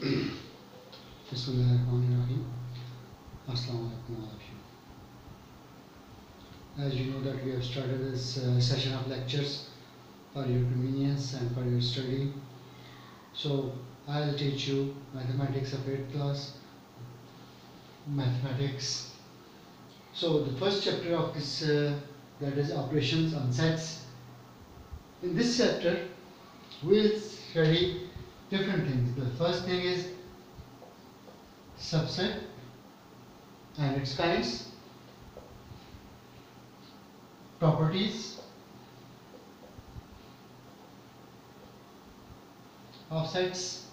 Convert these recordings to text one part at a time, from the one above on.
Bismillahirrahmanirrahim. Assalamu alaikum all of you. As you know that we have started this session of lectures for your convenience and for your study. So I'll teach you mathematics of 8th class, mathematics. So the first chapter of this that is operations on sets. In this chapter we'll study different things. The first thing is subset and its kinds, properties of sets,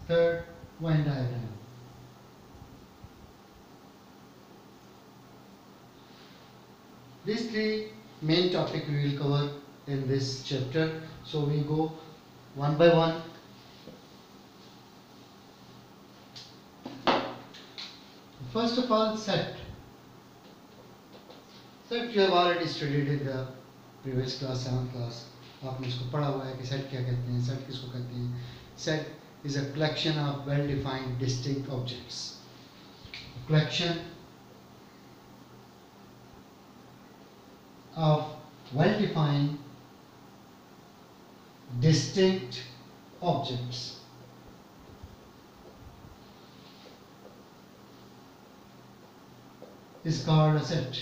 third, Venn diagram. These three main topics we will cover in this chapter. So we go one by one. First of all, set. Set you have already studied in the previous class, 7th class. आपने इसको पढ़ा हुआ है कि set क्या कहते हैं, set किसको कहते हैं. Set is a collection of well-defined distinct objects. A collection of well-defined distinct objects. Is called a set.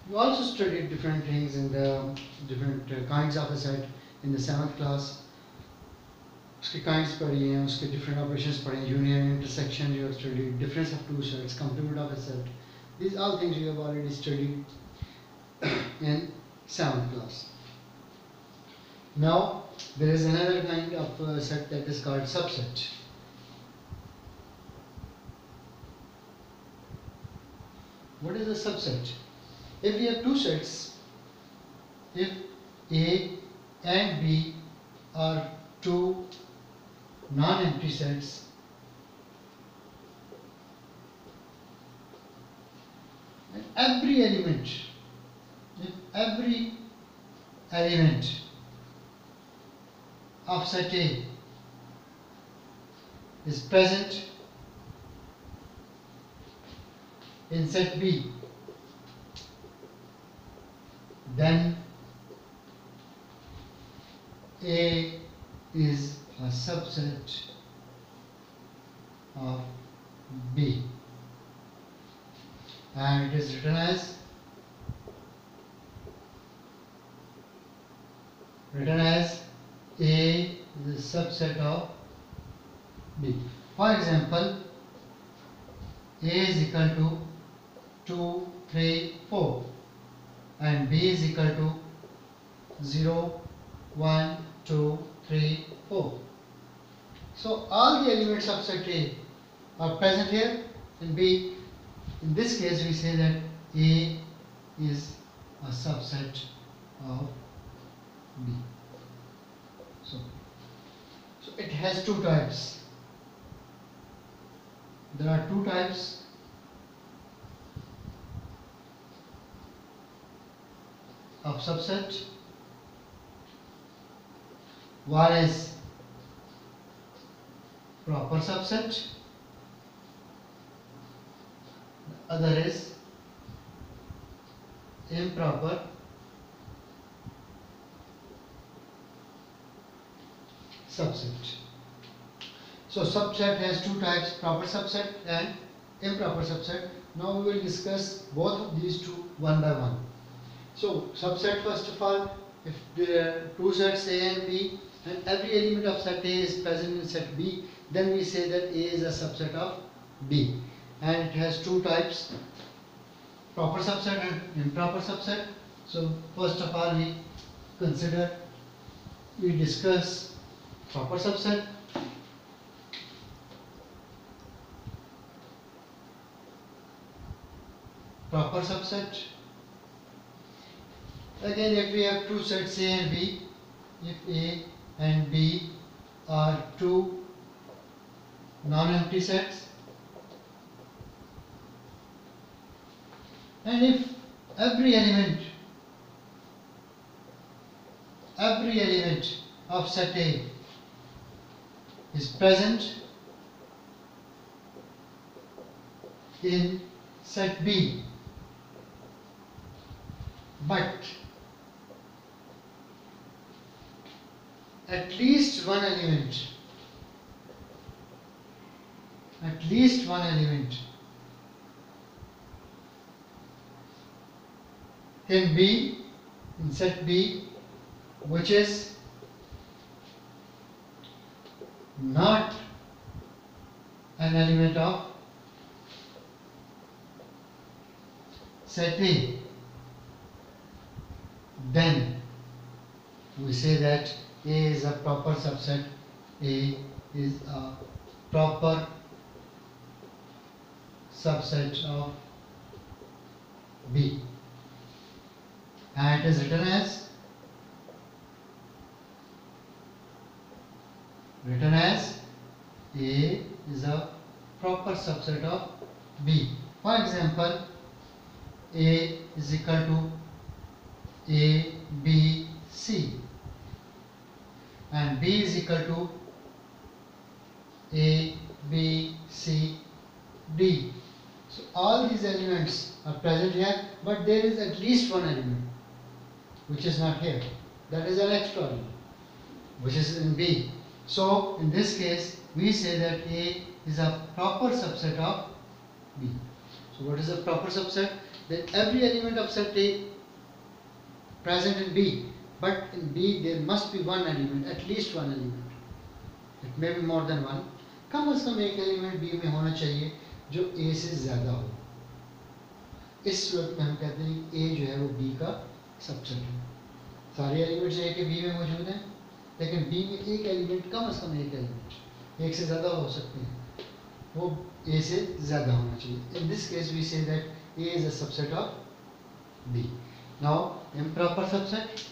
You also studied different things in the different kinds of a set in the 7th class. उसके kinds पढ़ी हैं, उसके different operations पढ़े हैं, union, intersection you have studied, difference of two sets, complement of a set. These all things you have already studied in 7th class. Now there is another kind of set that is called subset. What is a subset? If we have two sets, if A and B are two non-empty sets, and every element of set A is present in set B, then A is a subset of B, and it is written as A is a subset of B. For example, A is equal to 2, 3, 4 and B is equal to 0, 1, 2, 3, 4. So all the elements of set A are present here in B. In this case we say that A is a subset of B. So it has two types. There are two types of subset. One is proper subset, the other is improper subset. So subset has two types, proper subset and improper subset. Now we will discuss both of these two one by one. So subset, first of all, if there are two sets A and B and every element of set A is present in set B, then we say that A is a subset of B, and it has two types, proper subset and improper subset. So first of all we discuss proper subset. Proper subset. Again, if we have two sets A and B, if A and B are two non-empty sets, and if every element of set A is present in set B, but at least one element in B, in set B, which is not an element of set A, then we say that A is a proper subset, A is a proper subset of B, and it is written as A is a proper subset of B. For example, A is equal to A, B, C, and B is equal to A, B, C, D. So all these elements are present here, but there is at least one element which is not here. That is an extra element, which is in B. So in this case, we say that A is a proper subset of B. So what is a proper subset? That every element of set A present in B, but in B there must be one element, at least one element. It may be more than one. कम से कम एक element B में होना चाहिए जो A से ज़्यादा हो. इस सूरत में हम कहते हैं कि A जो है वो B का सबसेट है. सारे एलिमेंट्स A के B में मौजूद हैं, लेकिन B में एक एलिमेंट, कम से कम एक एलिमेंट, एक से ज़्यादा हो सकते हैं, वो A से ज़्यादा होना चाहिए. In this case we say that A is a subset of B. Now improper subset.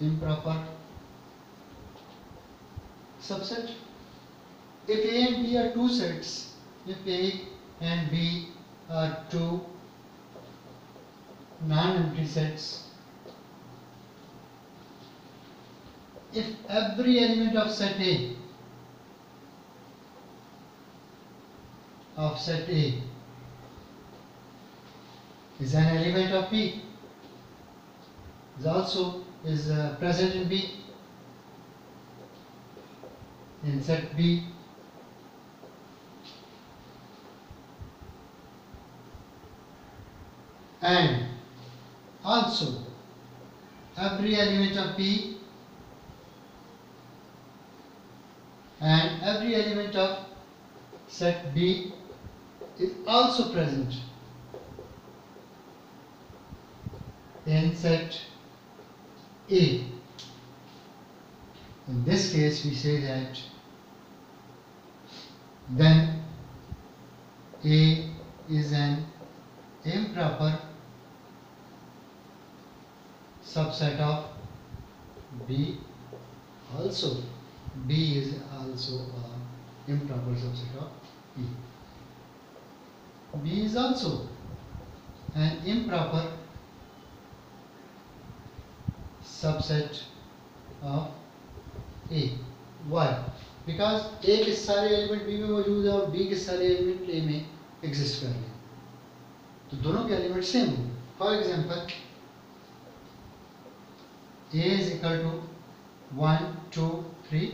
Improper subset. If A and B are two sets, if A and B are two non-empty sets, if every element of set A is an element of B, is present in B, in set B, and also every element of B and every element of set B is also present in set A. In this case we say that then A is an improper subset of B. Also B is also an improper subset of B. B is also an improper subset of A. Why? Because A के सारे element B में मौजूद है और B के सारे element A में exist कर रहे हैं, तो दोनों के एलिमेंट सेम होंगे. For example A is equal to 1, 2, 3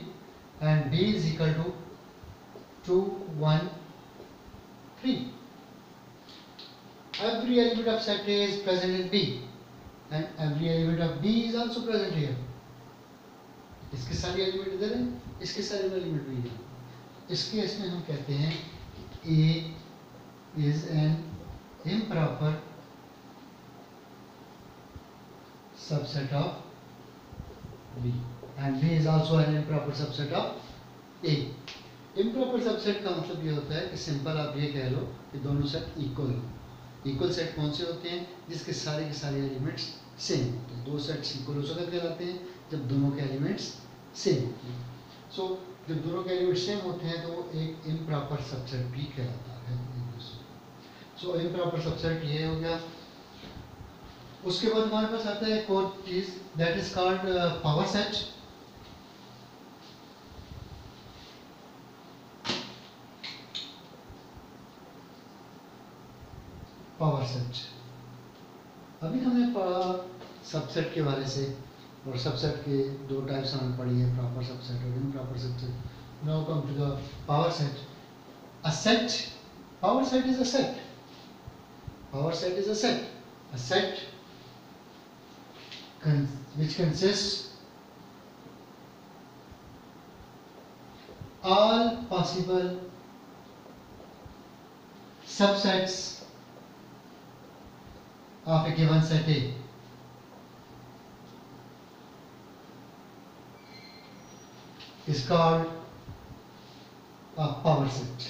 and B is equal to 2, 1, 3. Every element of set A is present in B and every element of B is also present here. इसके सारे element इधर हैं, इसके सारे element भी इधर. इस case में हम कहते हैं A is an improper subset of B and B is also an improper subset of A. Improper subset का मतलब ये होता है कि सिंपल आप ये कह लो कि दोनों सेट इक्वल हो. इक्वल सेट कौन से होते हैं? जिसके सारे के सारे एलिमेंट्स सेम होते हैं. दो सेट्स इक्वल हो सकते कहलाते हैं जब दोनों के एलिमेंट्स सेम होते हैं. सो सो जब दोनों के एलिमेंट सेम होते हैं तो वो एक इम्प्रॉपर सबसेट भी कहलाता है एक दूसरे। सो इम्प्रॉपर सबसेट ये हो गया। उसके बाद हमारे पास आता है एक और चीज that is called power set. Power set अभी हमने पढ़ा सबसेट के बारे से, और सबसेट के दो टाइप्स हमने पढ़ी है, प्रॉपर सबसेट और improper subset. Now come to the power set. A set, power set is a set. Power set is a set. A set which consists all possible subsets of a given set A. Is called a power set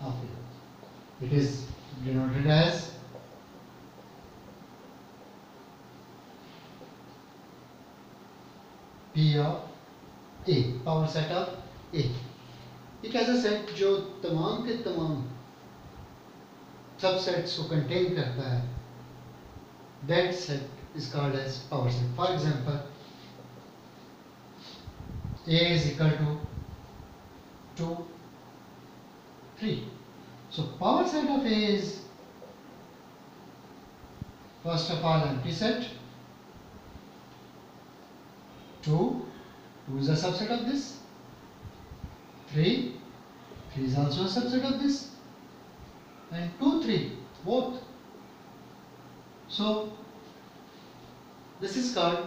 of A. It is denoted as P of A, power set of A. एक ऐसा set जो तमाम के तमाम subsets को contain करता है, that set is called as power set. For example, A is equal to 2, 3. So power set of A is first of all empty set. 2 is a subset of this. 3 is also a subset of this. And 2, 3 both. So this is called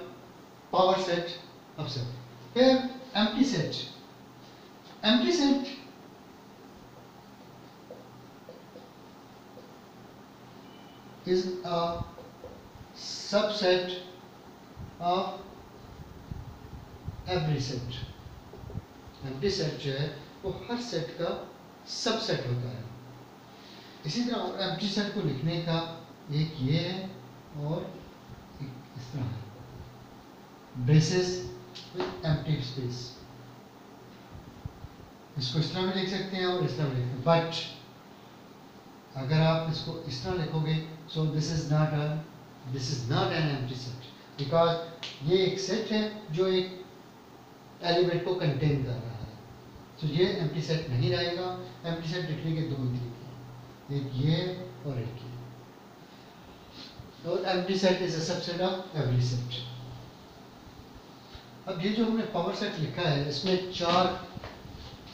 power set of set. Here empty set. Empty set is a subset of every set. Empty set जो है वो हर set का subset होता है। इसी तरह empty set को लिखने का एक ये है और एक इस तरह है, ब्रेसेस विद एम्प्टी स्पेस। इसको इस तरह भी लिख सकते हैं और इस तरह भी लिख सकते हैं, बट अगर आप इसको इस तरह लिखोगे so this is not an empty set, because ये एक सेट है जो एक एलिमेंट को कंटेन कर रहा है। तो ये एम्प्टी सेट नहीं रहेगा। एम्प्टी सेट लिखने के दो तरीके हैं, एक ये और एक ये। और empty set is a subset of every set. अब ये जो हमने पावर सेट लिखा है इसमें 4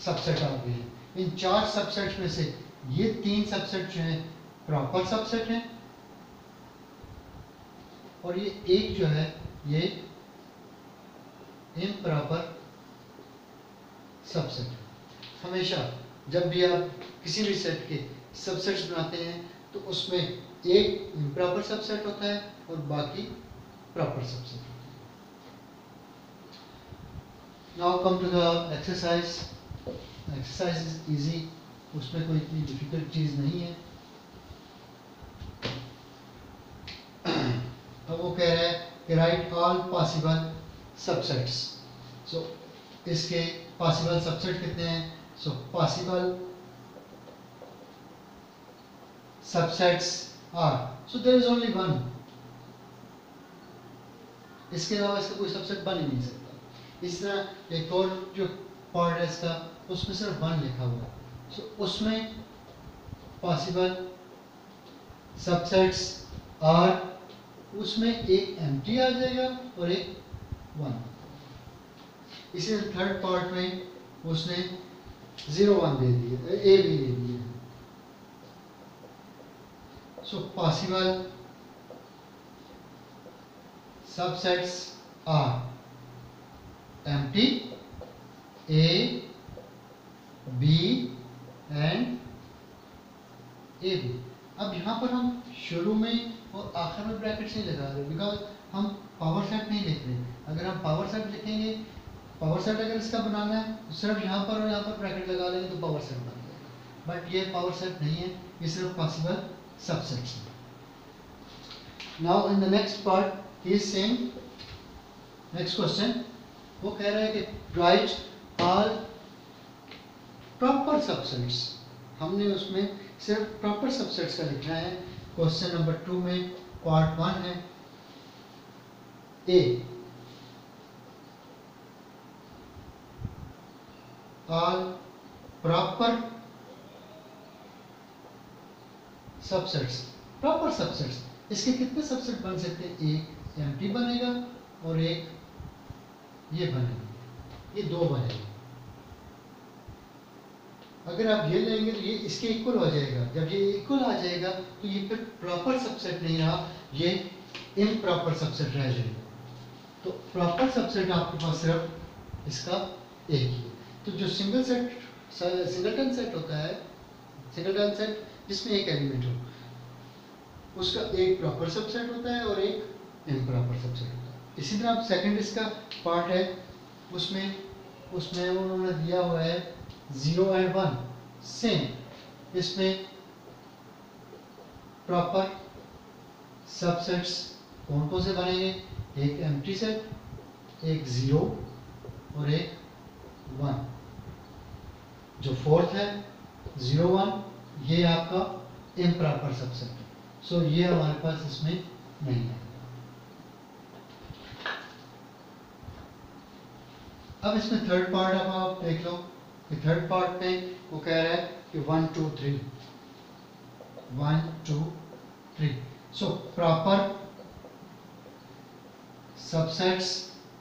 सबसेट आ गए हैं। इन 4 सबसेट में से ये 3 सबसेट जो हैं प्रॉपर सबसेट हैं, और ये एक जो है ये इम्प्रॉपर सबसेट। हमेशा जब भी आप किसी भी सेट के सबसेट्स बनाते हैं तो उसमें एक इम्प्रॉपर सबसेट होता है और बाकी प्रॉपर सबसेट होता है। Now come to the exercise. Exercise is easy, उसमें कोई इतनी डिफिकल्ट चीज नहीं है। अब वो कह रहा है कि write all possible subsets. So इसके पॉसिबल सबसेट कितने हैं? So possible subsets are, so there is only one. इसके अलावा इसका कोई सबसेट बन ही नहीं सकता। इस तरह एक और जो पार्ट है इसका उसमें सिर्फ 1 लिखा हुआ है। सो उसमें पॉसिबल सबसेट्स आर, उसमें एक एम्प्टी आ जाएगा और एक 1। इसी थर्ड पार्ट में उसने 0, 1 दे दिए, ए भी दे दिए। So possible subsets are empty, A, B and A B. अब यहाँ पर हम शुरू में और आखिर में ब्रैकेट्स नहीं लगा रहे, बिकॉज हम पावर सेट नहीं लिख रहे। अगर हम पावर सेट लिखेंगे, पावर सेट अगर इसका बनाना है तो सिर्फ यहाँ पर और यहाँ पर ब्रैकेट लगा लेंगे तो पावर सेट बन जाएगा। बट ये पावर सेट नहीं है, ये सिर्फ पॉसिबल सबसेट्स है। Now in the next part he is saying, next question, वो कह रहा है कि राइट ऑल प्रॉपर सबसेट्स। हमने उसमें सिर्फ प्रॉपर सबसेट्स का लिखना है। क्वेश्चन नंबर 2 में पार्ट 1 है A, all proper subsets. Proper subsets, इसके कितने सबसेट बन सकते हैं? एक एम्प्टी बनेगा और एक ये बनेगा, ये दो बनेगा। अगर आप ये लेंगे तो ये इसके इक्वल हो जाएगा। जब ये इक्वल आ जाएगा तो ये फिर प्रॉपर सबसेट नहीं रहा, ये इम्प्रॉपर सबसेट रह जाएगा। तो प्रॉपर सबसेट आपके पास सिर्फ इसका एक ही है। तो जो सिंगलटन सेट होता है, सिंगलटन सेट जिसमें एक एलिमेंट हो, उसका एक प्रॉपर सबसेट होता है और एक इम्प्रॉपर सबसेट होता है। इसी तरह सेकंड इसका पार्ट है, उसमें उन्होंने दिया हुआ है 0 and 1 सेम। इसमें प्रॉपर सबसेट्स कौन कौन से बनेंगे? एक एम्प्टी सेट, एक 0 और एक 1। जो फोर्थ है 0 1, ये आपका इम्प्रॉपर सबसेट है। सो ये हमारे पास इसमें नहीं है। अब इसमें थर्ड पार्ट अब आप देख लो कि थर्ड पार्ट में वो कह रहा है कि 1 2 3 1 2 3। सो प्रॉपर सबसेट्स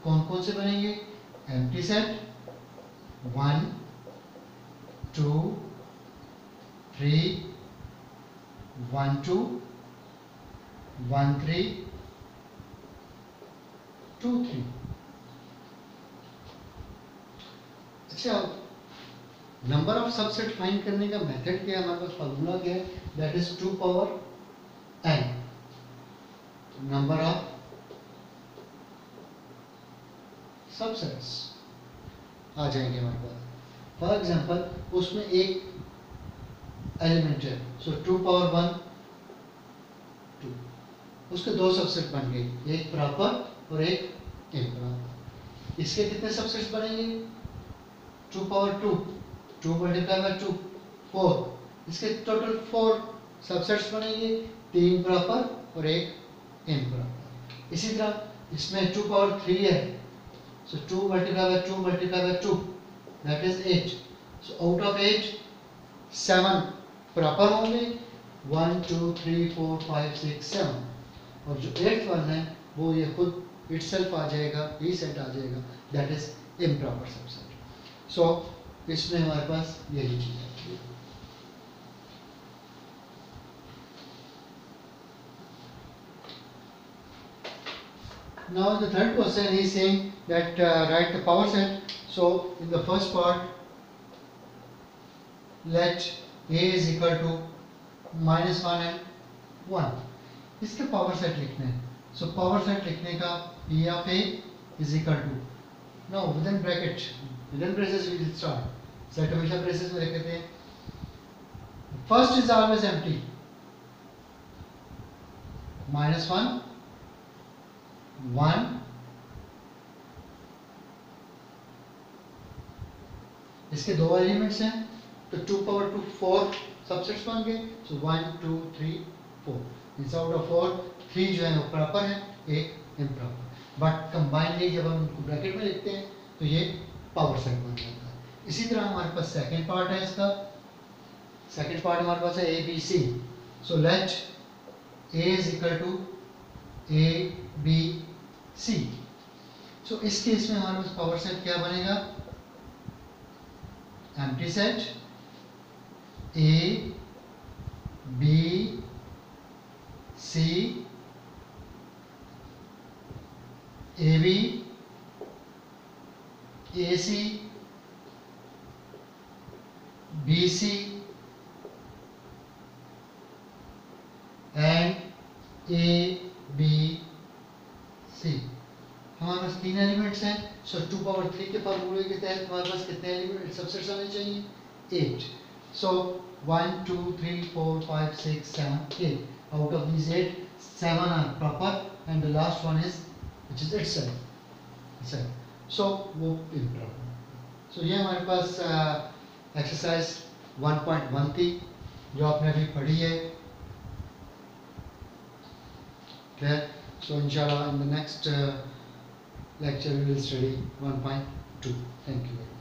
कौन कौन से बनेंगे? Empty set 1 2 3 1 2 1 3 2 3। अच्छा, नंबर ऑफ सबसेट फाइंड करने का मेथड क्या है? हमारे पास फार्मूला क्या है? That is 2 power n number of subsets आ जाएंगे हमारे पास। फॉर एग्जांपल उसमें एक एलिमेंट है, सो 2 power 1 2, उसके दो सबसेट बन गए, एक प्रॉपर और एक इम्प्रॉपर। इसके कितने सबसेट्स बनेंगे? 2 power 2 2 मल्टीप्लाई बाय 2 4। इसके टोटल 4 सबसेट्स बनेंगे, 3 प्रॉपर और एक इम्प्रॉपर। इसी तरह इसमें 2 power 3 है, सो 2 multiply by 2 multiply by 2 that is 8। So out of 8 7 proper होंगे, 1 2 3 4 5 6 7। और जो 8th वन है वो ये खुद इटसेल्फ आ जाएगा, ये सेट आ जाएगा, दैट इज इम्प्रॉपर सबसेट। सो इसमें हमारे पास यही चीज है। Now the third question is saying that write the power set. So in the first part, let a is equal to -1 and 1. इसके पावर सेट लिखने हैं। सो पावर सेट लिखने का P of A is equal to, now within bracket, within braces we will start. Set हमेशा braces में लिखते हैं। First is always empty, -1 1। इसके दो एलिमेंट्स हैं तो 2 power 2 4 सबसेट्स बन गए। सो 1 2 3 4। इस आउट ऑफ 4 3 जो है वो प्रॉपर है, एक इम्प्रॉपर। बट कंबाइनली जब हम उनको ब्रैकेट में लिखते हैं तो ये पावर सेट बन जाता है। इसी तरह हमारे पास सेकंड पार्ट है। इसका सेकंड पार्ट हमारे पास है A B C. So let A is equal to A B C. So इस केस में हमारे पास पावर सेट क्या बनेगा? Empty set A B C A B A C B C and A B C. हमारे पास 3 elements हैं। सो 2 power 3 के फॉर्मूले के तहत हमारे पास कितने एलिमेंट सबसेट्स आने चाहिए? 8। सो 1 2 3 4 5 6 7 8। Out of these 8, 7 are proper and the last one is which is itself. सो वो इम्प्रॉपर। सो ये हमारे पास एक्सरसाइज 1.1 थी जो आपने अभी पढ़ी है। क्लियर? सो इंशाल्लाह in the next lecture we will study 1.2. Thank you.